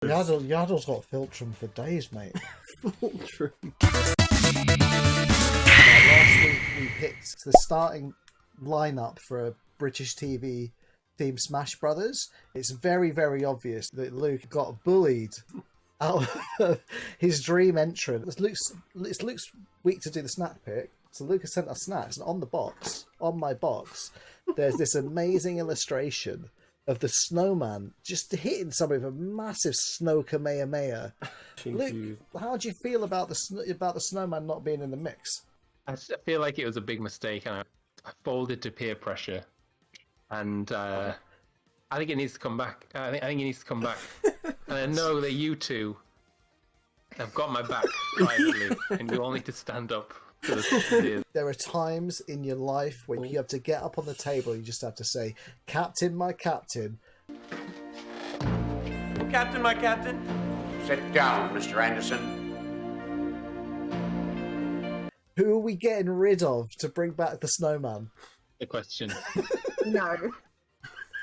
Yaddle's got Filtrum for days, mate. Filtrum. Last week we picked the starting lineup for a British TV themed Smash Brothers. It's very, very obvious that Luke got bullied out of his dream entrant. It's Luke's week to do the snack pick, so Luke has sent us snacks, and on my box, there's this amazing illustration of the snowman just hitting somebody with a massive snow Kamehameha. Luke, how do you feel about the snowman not being in the mix? I feel like it was a big mistake, and I folded to peer pressure, and I think it needs to come back. I think it needs to come back, and I know that you two have got my back privately, and you all need to stand up for the. There are times in your life where you have to get up on the table. You just have to say, "Captain, my captain." Captain, my captain. Sit down, Mr. Anderson. Who are we getting rid of to bring back the snowman? The question. No,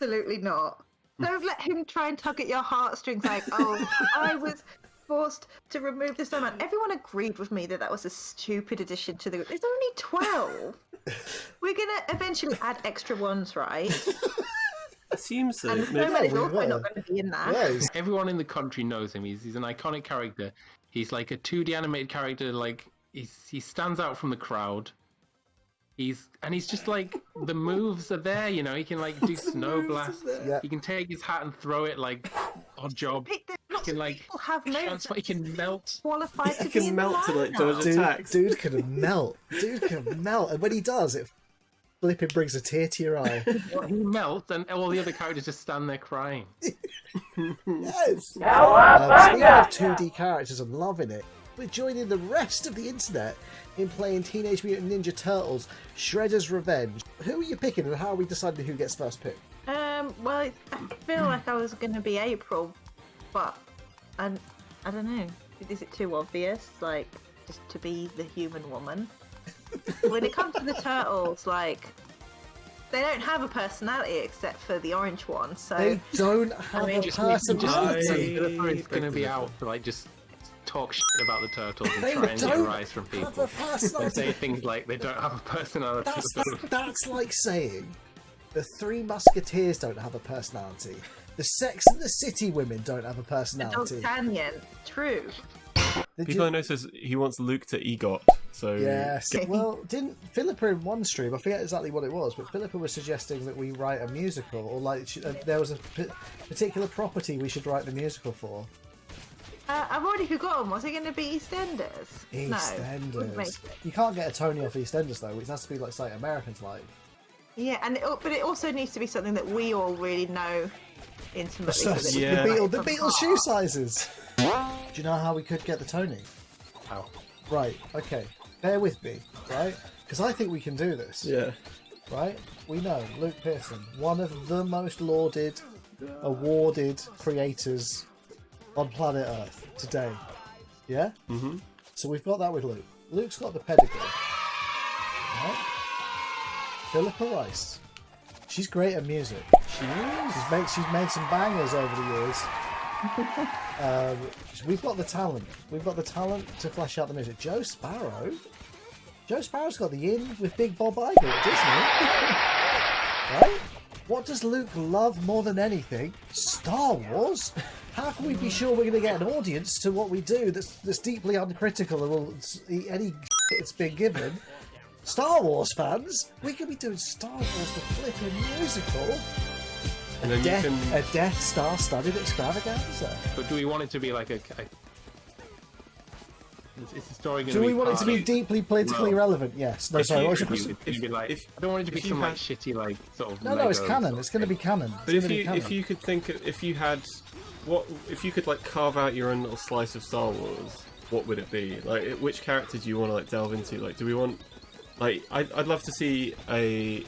absolutely not. Don't let him try and tug at your heartstrings like, oh, I was forced to remove the snowman. Everyone agreed with me that that was a stupid addition to the group. There's only 12. We're going to eventually add extra ones, right? It seems so. And the snowman is also not going to be in that. Yeah, Everyone in the country knows him. He's an iconic character. He's like a 2D animated character. Like he stands out from the crowd. He's just like the moves are there. You know, he can like do snow blasts. Yeah. He can take his hat and throw it like odd job. He can like People have moves. he can melt. Qualified He to be can in melt the to like lineup. dodge attacks. Dude can melt. And when he does, it flipping brings a tear to your eye. He melts, and all the other characters just stand there crying. Yes. Speaking of 2D characters and loving it, we're joining the rest of the internet in playing Teenage Mutant Ninja Turtles: Shredder's Revenge. Who are you picking, and how are we deciding who gets first pick? Well, I feel like I was going to be April, but I don't know. Is it too obvious? Like, just to be the human woman? When it comes to the turtles, like, they don't have a personality except for the orange one. So They don't have a personality. It's going to be out to like just talk shit about the turtles and They try and get a don't rise from have people. a personality. And say things like they don't have a personality. That's like saying the Three Musketeers don't have a personality. The Sex and the City women don't have a personality. D'Artagnan, true. People I know says he wants Luke to EGOT. So Yes. Well, didn't Philippa in one stream? I forget exactly what it was, but Philippa was suggesting that we write a musical, or like there was a particular property we should write the musical for. I've already forgotten. Was it going to be EastEnders? No, wouldn't make EastEnders. it. You can't get a Tony off EastEnders though. It has to be like something Americans like. Yeah, but it also needs to be something that we all really know intimately. So that Yeah. The Beatles shoe sizes. Do you know how we could get the Tony? How? Right. Okay. Bear with me. Right. Because I think we can do this. yeah. Right. We know Luke Pearson, one of the most lauded, awarded creators on planet Earth today. Yeah? Mm-hmm. So we've got that with Luke. Luke's got the pedigree. Right? Philippa Rice. She's great at music. She is. She's made some bangers over the years. We've got the talent. We've got the talent to flesh out the music. Joe Sparrow. Joe Sparrow's got the in with Big Bob Iger at Disney. Right? What does Luke love more than anything? Star Wars? How can we be sure we're going to get an audience to what we do that's deeply uncritical and will eat any it's been given? Star Wars fans? We could be doing Star Wars the flipping musical. And then you can. A Death Star studded extravaganza. But do we want it to be like a? Is the story going Do to be? we want it to be deeply politically relevant? Yes. No, sorry. What was your question? It's gonna be like, I don't want it to be some like shitty like sort of. No, it's Lego canon. sort It's of going to be thing. canon. But if you could think, if you had, if you could like carve out your own little slice of Star Wars, what would it be? Like, which character do you want to like delve into? Like, do we want, like, I'd love to see a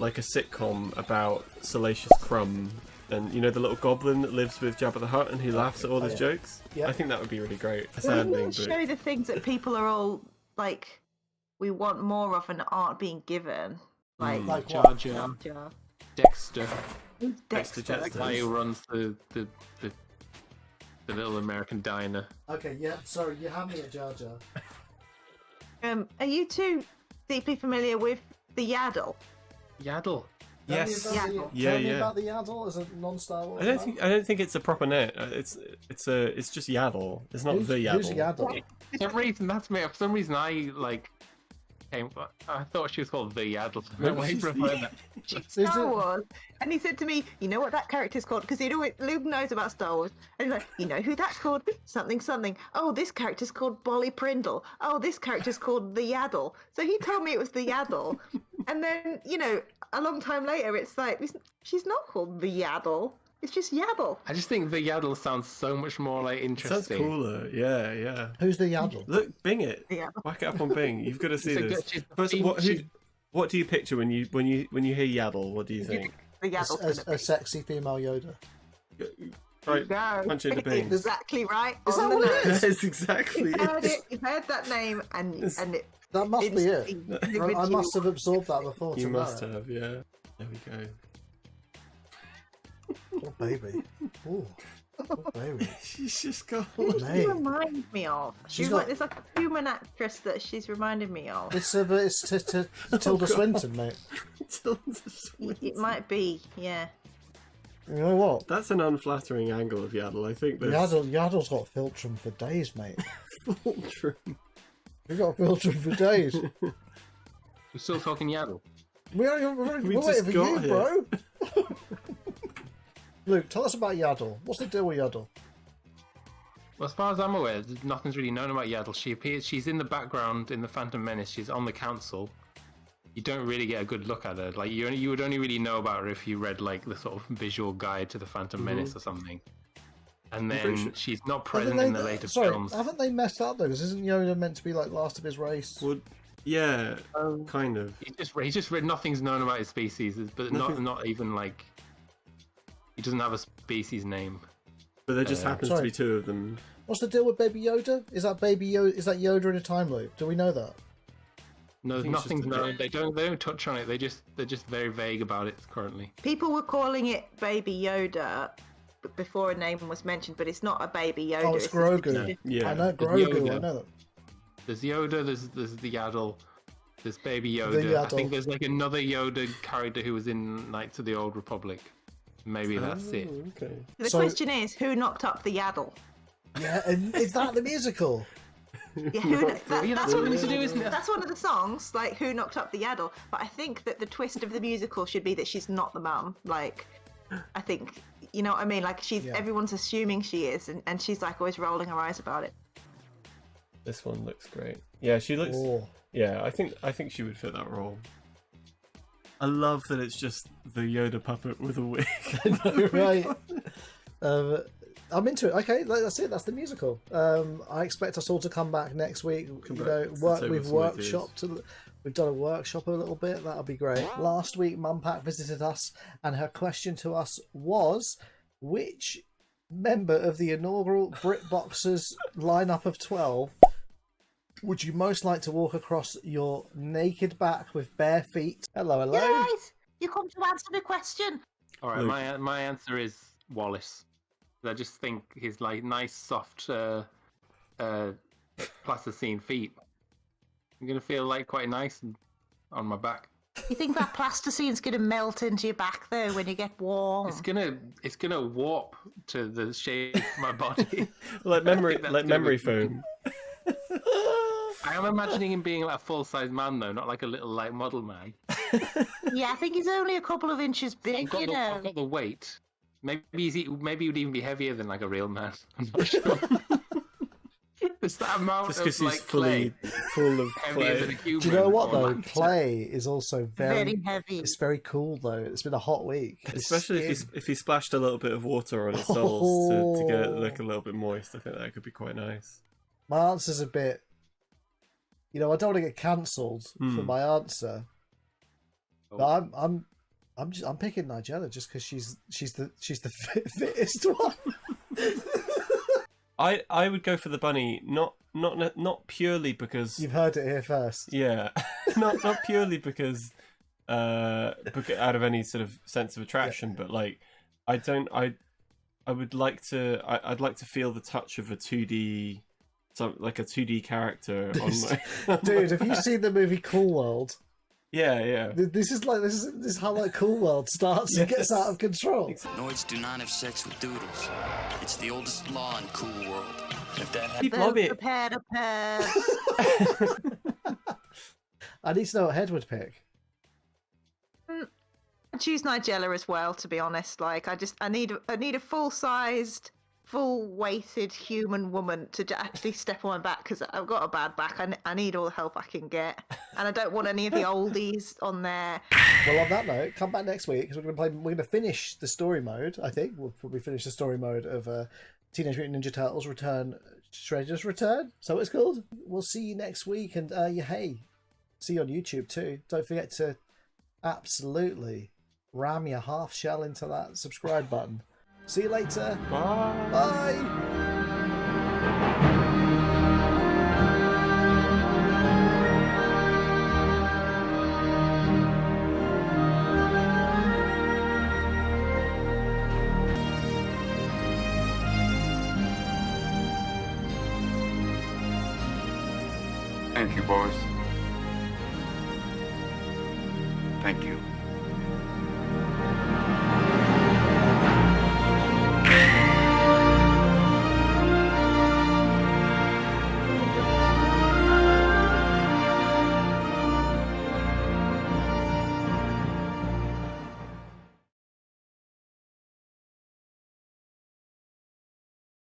sitcom about Salacious Crumb, and you know the little goblin that lives with Jabba the Hutt and he laughs at all his jokes. Yeah. I think that would be really great. We Sad thing, will show the things that people are all like, we want more of and aren't being given. Like, Like Jar what? Jar, Jar. Dexter, Dexter. Dexter. the guy who runs the the little American diner. Okay, yeah, sorry, you had me at Jar Jar. Are you two deeply familiar with the Yaddle? Yaddle. Yes. Tell me Yeah. about the Yaddle as a non-Star Wars. I don't think it's a proper net. It's just Yaddle. It's not the Yaddle. Who's Yaddle? For some reason, for some reason, I I thought she was called the Yaddle. Star Wars. And he said to me, you know what that character's called? Because Luke knows about Star Wars. And he's like, you know who that's called? Something, something. Oh, this character's called Bolly Prindle. Oh, this character's called the Yaddle. So he told me it was the Yaddle. And then, a long time later, it's like, she's not called the Yaddle. It's just Yaddle. I just think the Yaddle sounds so much more like interesting. Sounds cooler. Yeah. Who's the Yaddle? Look, Bing it. Yeah. Whack it up on Bing. You've got to see this. She's First, what do you picture when you hear Yaddle? What do you think? The Yaddle. A sexy female Yoda. Right, No. punch into Bing. Exactly right. Is on that the what it nose. That's exactly it. You've heard that name, and it. That must be it. Instantly I must have absorbed that before. You to must know. have, yeah. There we go. Oh, baby. Oh, baby. She's just got. Who does she Mate. remind me of? She's She's got- like there's like a human actress that she's reminded me of. It's Tilda Swinton, mate. It might be, yeah. You know what? That's an unflattering angle of Yaddle. I think that's Yaddle's got Filtrum for days, mate. true. We've got Filtrum for days. We're still talking Yaddle. We're We waiting just for got you, here. bro. Luke, tell us about Yaddle. What's the deal with Yaddle? Well, as far as I'm aware, nothing's really known about Yaddle. She's in the background in the Phantom Menace. She's on the council. You don't really get a good look at her. Like you would only really know about her if you read like the sort of visual guide to the Phantom Menace or something. And then she's not present in the later films. Haven't they messed up though? Because isn't Yoda meant to be like last of his race? Would yeah, kind of. He just read nothing's known about his species, but not even like he doesn't have a species name. But there just happens to be two of them. What's the deal with Baby Yoda? Is that Baby Yoda? Is that Yoda in a time loop? Do we know that? No, think it's nothing's just a known. They don't touch on it. They're just very vague about it currently. People were calling it Baby Yoda before a name was mentioned, but it's not a Baby Yoda. Oh, it's Grogu. Yeah. I know Yoda. Grogu. I know that. There's Yoda. There's the Yaddle. There's Baby The Yoda. I Yaddle. think there's like another Yoda character who was in Knights of the Old Republic. Maybe that's it. Okay. The So- question is, who knocked up the Yaddle? Yeah, and is that the musical? Yeah, That's what we need to do, isn't it? That's one of the songs, like who knocked up the Yaddle. But I think that the twist of the musical should be that she's not the mum. Like, I think, you know what I mean? Like everyone's assuming she is, and she's like always rolling her eyes about it. This one looks great. Yeah, she looks. Oh. Yeah, I think she would fit that role. I love that it's just the Yoda puppet with a wig. Right. I'm into it. Okay, that's it. That's the musical. I expect us all to come back next week. Come You back know, to the table we've with some workshopped. We've done a workshop a little bit. That'll be great. Last week, Mumpack visited us, and her question to us was, which member of the inaugural Britboxers lineup of 12 would you most like to walk across your naked back with bare feet? Hello. Guys, you come to answer the question. All right, Luke. my answer is Wallace. I just think his like nice soft plasticine feet. I'm gonna feel like quite nice on my back. You think that plasticine's going to melt into your back though when you get warm? It's gonna warp to the shape of my body. like memory, that's like gonna memory be- foam. I am imagining him being like a full-size man though, not like a little like model man. Yeah, I think he's only a couple of inches big, you know. I've got the weight. Maybe he would even be heavier than like a real man. I'm not sure. It's that amount Just of because like he's fully clay full of heavier than clay. a human. Do you know what or, though? like, Clay is also Very heavy. It's very cool though. It's been a hot week. Especially if he splashed a little bit of water on his soles to get it look a little bit moist. I think that could be quite nice. My answer's a bit. I don't want to get cancelled for my answer, but I'm picking Nigella just because she's the fittest one. I would go for the bunny, not purely because You've heard it here first. yeah, not purely because out of any sort of sense of attraction, but like I I would like to. I'd like to feel the touch of a 2D, like a 2D character on my. Dude, have you seen the movie Cool World? Yeah. This is how like Cool World starts and gets out of control. Noids do not have sex with doodles. It's the oldest law in Cool World. If that happens, Love it. Prepare to pair. I need to know what Head would pick. I choose Nigella as well, to be honest. Like, I need a full-sized, full-weighted human woman to actually step on my back, because I've got a bad back. I need all the help I can get, and I don't want any of the oldies on there. Well, on that note, come back next week because we're going to finish the story mode. I think we'll probably finish the story mode of Teenage Mutant Ninja Turtles Return, Shredder's Return. So it's called. We'll see you next week, and hey, see you on YouTube too. Don't forget to absolutely ram your half shell into that subscribe button. See you later. Bye. Bye. Thank you, boys. Thank you.